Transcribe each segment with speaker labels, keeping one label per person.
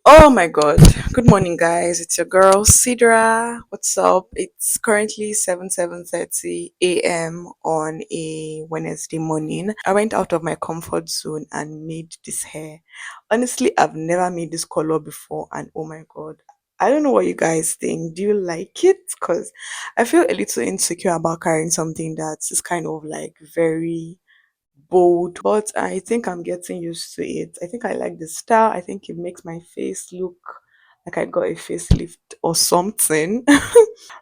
Speaker 1: Oh my god. Good morning guys. It's your girl Ceedraah. What's up? It's currently 7:30 a.m. on a Wednesday morning. I went out of my comfort zone and made this hair. Honestly, I've never made this color before and oh my god. I don't know what you guys think. Do you like it? Cuz I feel a little insecure about carrying something that's just kind of like very bold, but I think I'm getting used to it. I think I like the style. I think it makes my face look like I got a facelift or something.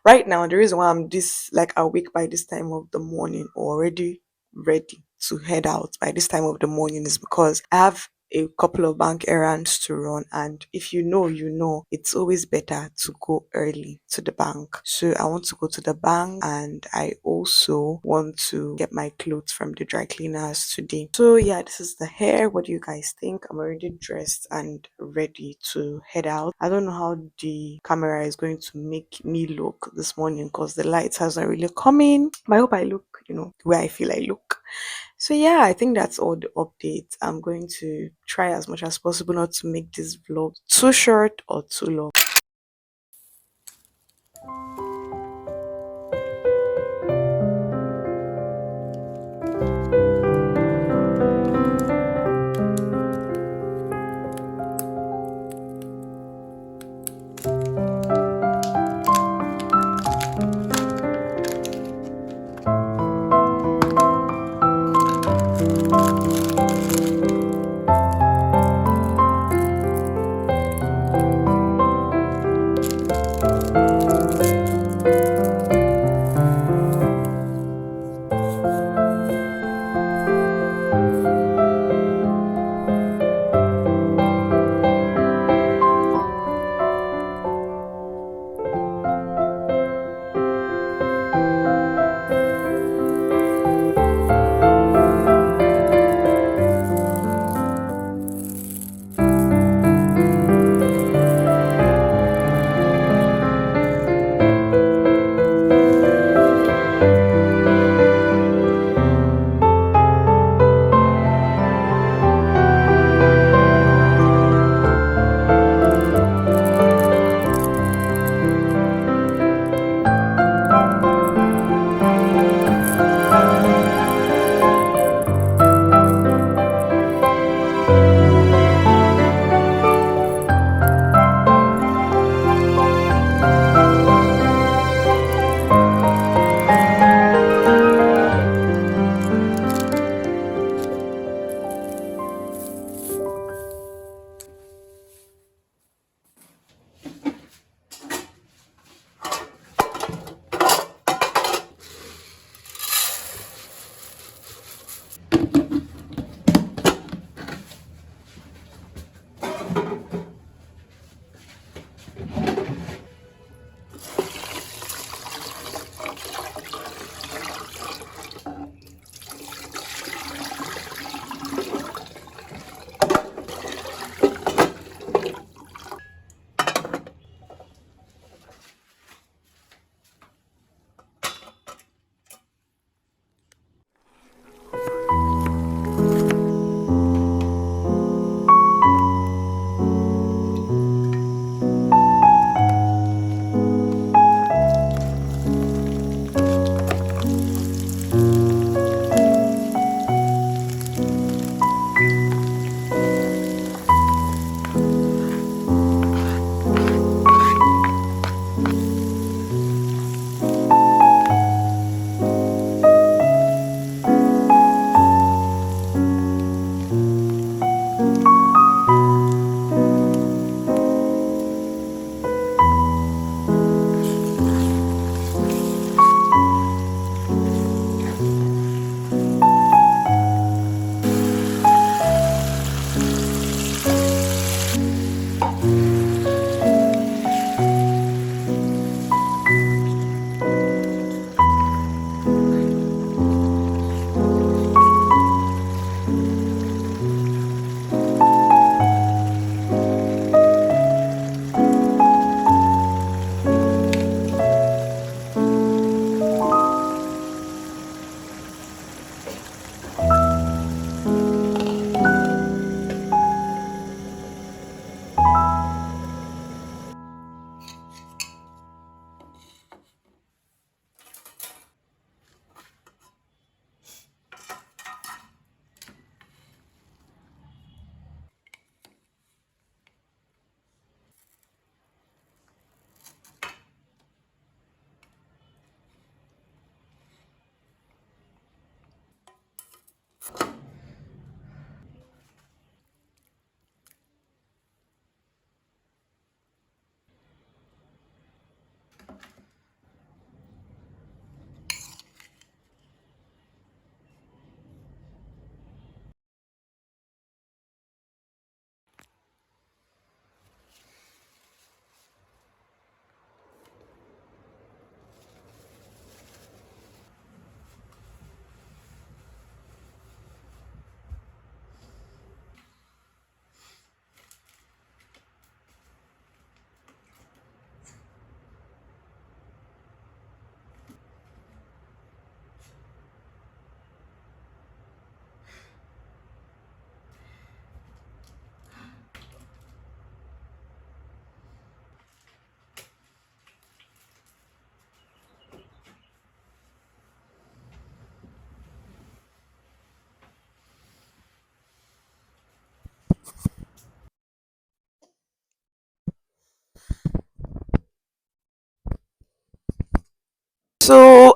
Speaker 1: Right now, the reason why I'm this like awake by this time of the morning, already ready to head out by this time of the morning, is because I have a couple of bank errands to run, and if you know, you know, it's always better to go early to the bank. So I want to go to the bank, and I also want to get my clothes from the dry cleaners today. So yeah, this is the hair. What do you guys think? I'm already dressed and ready to head out. I don't know how the camera is going to make me look this morning because the light hasn't really come in. But I hope I look, the way I feel I look. So yeah, I think that's all the updates. I'm going to try as much as possible not to make this vlog too short or too long.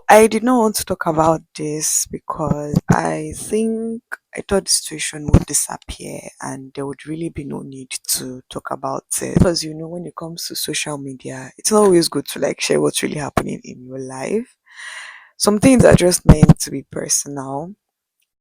Speaker 1: I did not want to talk about this because I thought the situation would disappear and there would really be no need to talk about it. Because when it comes to social media, it's not always good to like share what's really happening in your life. Some things are just meant to be personal.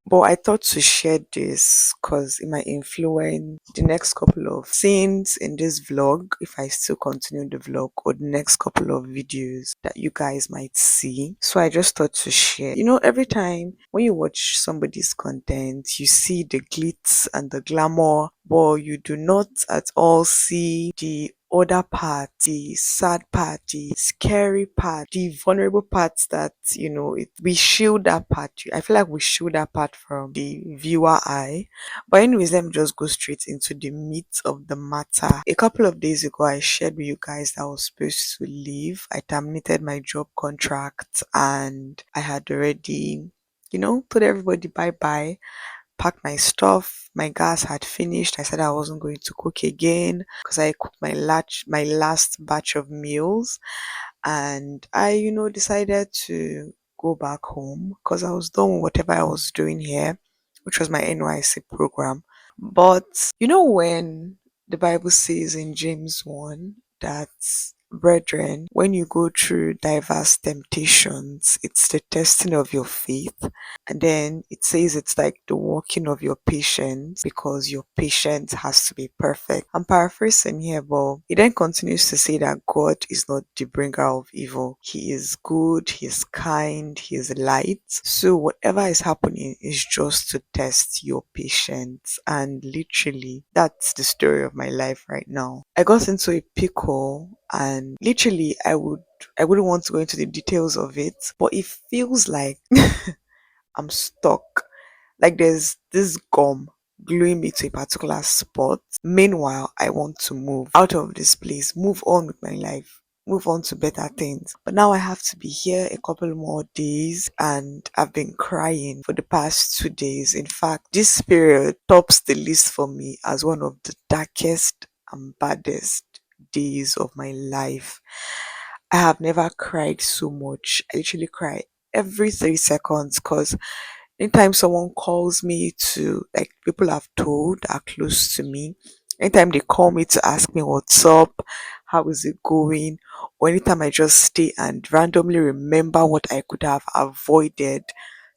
Speaker 1: But I thought to share this because it might influence the next couple of scenes in this vlog, if I still continue the vlog, or the next couple of videos that you guys might see. So I just thought to share. Every time when you watch somebody's content, you see the glitz and the glamour, but you do not at all see the other part, the sad part, the scary part, the vulnerable parts that, we shield that part. I feel like we shield that part from the viewer eye. But anyways, let me just go straight into the meat of the matter. A couple of days ago, I shared with you guys that I was supposed to leave. I terminated my job contract and I had already, told everybody bye bye, packed my stuff. My gas had finished. I said I wasn't going to cook again because I cooked my last batch of meals, and I, decided to go back home because I was done with whatever I was doing here, which was my NYC program. But when the Bible says in James 1 that, brethren, when you go through diverse temptations, it's the testing of your faith. And then it says it's like the working of your patience because your patience has to be perfect. I'm paraphrasing here, but it then continues to say that God is not the bringer of evil. He is good, He is kind, He is light. So whatever is happening is just to test your patience. And literally, that's the story of my life right now. I got into a pickle and literally I wouldn't want to go into the details of it, but it feels like I'm stuck. Like there's this gum gluing me to a particular spot. Meanwhile, I want to move out of this place, move on with my life, move on to better things. But now I have to be here a couple more days and I've been crying for the past 2 days. In fact, this period tops the list for me as one of the darkest and baddest days of my life. I have never cried so much. I literally cry every 3 seconds because anytime someone calls me to, like, people I've told are close to me, anytime they call me to ask me what's up, how is it going, or anytime I just stay and randomly remember what I could have avoided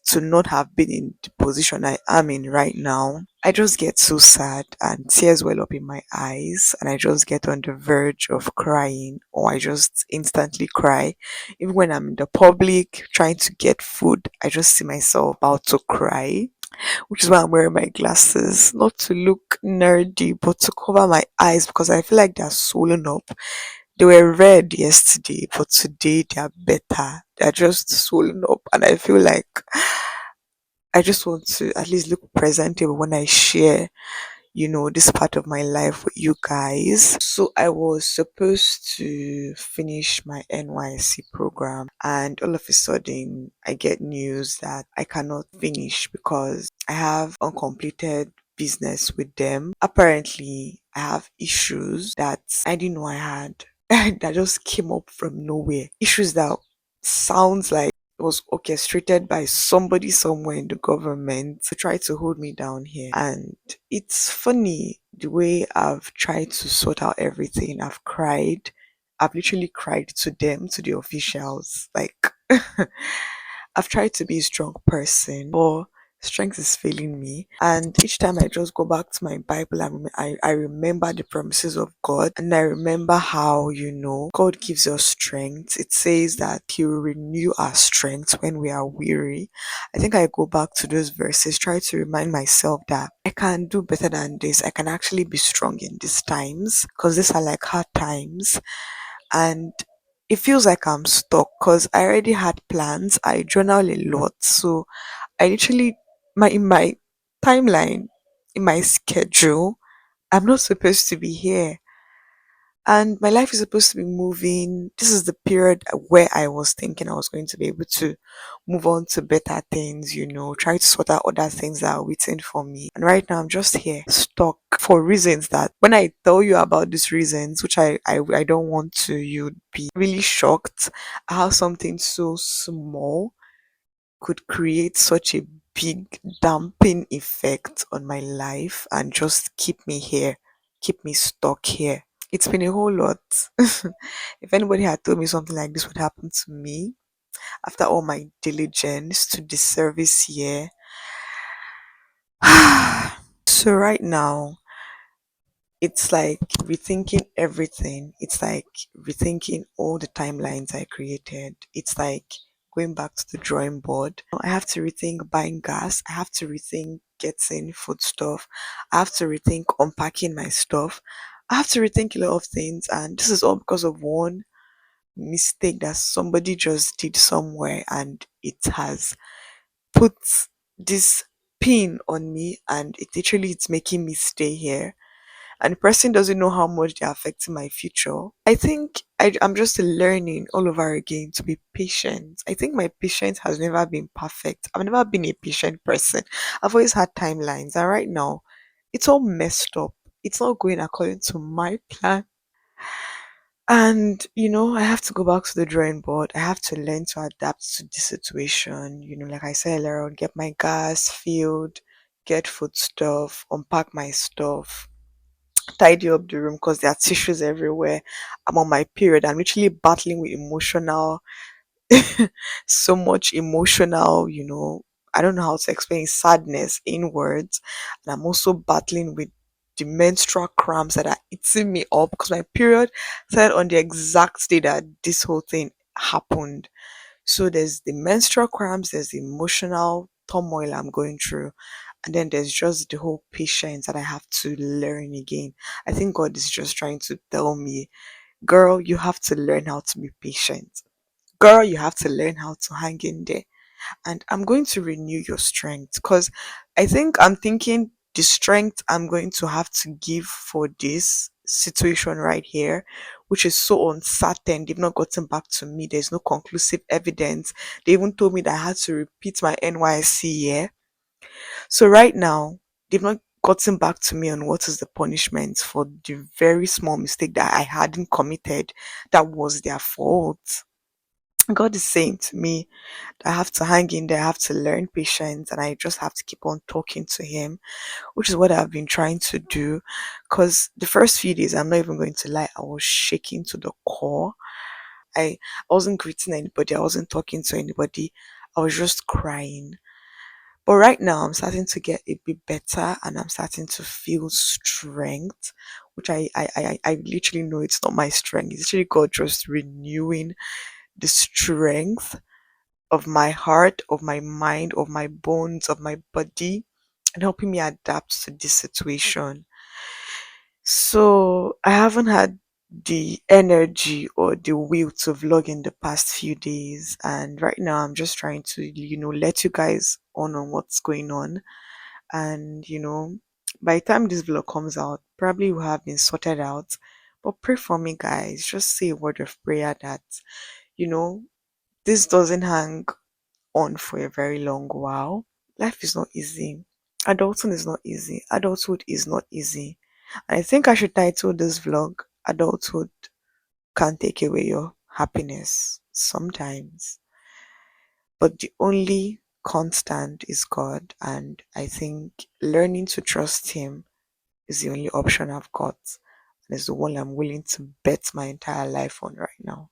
Speaker 1: to not have been in the position I am in right now, I just get so sad and tears well up in my eyes and I just get on the verge of crying, or I just instantly cry. Even when I'm in the public trying to get food, I just see myself about to cry, which is why I'm wearing my glasses, not to look nerdy, but to cover my eyes because I feel like they're swollen up. They were red yesterday, but today they are better. They're just swollen up, and I feel like I just want to at least look presentable when I share, this part of my life with you guys. So I was supposed to finish my NYC program, and all of a sudden I get news that I cannot finish because I have uncompleted business with them. Apparently, I have issues that I didn't know I had that just came up from nowhere. Issues that sounds like it was orchestrated by somebody somewhere in the government to try to hold me down here. And it's funny the way I've tried to sort out everything. I've cried. I've literally cried to them, to the officials. Like, I've tried to be a strong person, but strength is failing me. And each time I just go back to my Bible, I remember the promises of God. And I remember how, God gives us strength. It says that He will renew our strength when we are weary. I think I go back to those verses, try to remind myself that I can do better than this. I can actually be strong in these times because these are like hard times. And it feels like I'm stuck because I already had plans. I journal a lot. So I literally, in my timeline, in my schedule, I'm not supposed to be here. And my life is supposed to be moving. This is the period where I was thinking I was going to be able to move on to better things, try to sort out other things that are waiting for me. And right now I'm just here stuck for reasons that when I tell you about these reasons, which I don't want to, you'd be really shocked at how something so small could create such a big damping effect on my life and just keep me here, keep me stuck here. It's been a whole lot. If anybody had told me something like this would happen to me after all my diligence to the service here. So right now, it's like rethinking everything. It's like rethinking all the timelines I created. It's like going back to the drawing board. I have to rethink buying gas. I have to rethink getting food stuff. I have to rethink unpacking my stuff. I have to rethink a lot of things. And this is all because of one mistake that somebody just did somewhere, and it has put this pin on me, and it literally it's making me stay here, and the person doesn't know how much they're affecting my future. I think I'm just learning all over again to be patient. I think my patience has never been perfect. I've never been a patient person. I've always had timelines, and right now it's all messed up. It's not going according to my plan. And, I have to go back to the drawing board. I have to learn to adapt to the situation. Like I said earlier on, get my gas filled, get food stuff, unpack my stuff, tidy up the room because there are tissues everywhere. I'm on my period. I'm literally battling with emotional, so much emotional, I don't know how to explain sadness in words. And I'm also battling with the menstrual cramps that are eating me up because my period started on the exact day that this whole thing happened. So there's the menstrual cramps, there's the emotional turmoil I'm going through, and then there's just the whole patience that I have to learn again. I think God is just trying to tell me, girl, you have to learn how to be patient. Girl, you have to learn how to hang in there. And I'm going to renew your strength because I think I'm thinking the strength I'm going to have to give for this situation right here, which is so uncertain. They've not gotten back to me. There's no conclusive evidence. They even told me that I had to repeat my NYC year. So right now, they've not gotten back to me on what is the punishment for the very small mistake that I hadn't committed that was their fault. God is saying to me, I have to hang in there, I have to learn patience, and I just have to keep on talking to Him, which is what I've been trying to do. Because the first few days, I'm not even going to lie, I was shaking to the core. I wasn't greeting anybody, I wasn't talking to anybody, I was just crying. But right now, I'm starting to get a bit better and I'm starting to feel strength, which I literally know it's not my strength. It's literally God just renewing the strength of my heart, of my mind, of my bones, of my body, and helping me adapt to this situation. So I haven't had the energy or the will to vlog in the past few days, and right now I'm just trying to, let you guys on what's going on. And by the time this vlog comes out, probably will have been sorted out. But pray for me, guys. Just say a word of prayer that you know this doesn't hang on for a very long while. Life is not easy. Adulting is not easy. Adulthood is not easy. And I think I should title this vlog Adulthood Can Take Away Your Happiness sometimes. But the only constant is God. And I think learning to trust Him is the only option I've got. And it's the one I'm willing to bet my entire life on right now.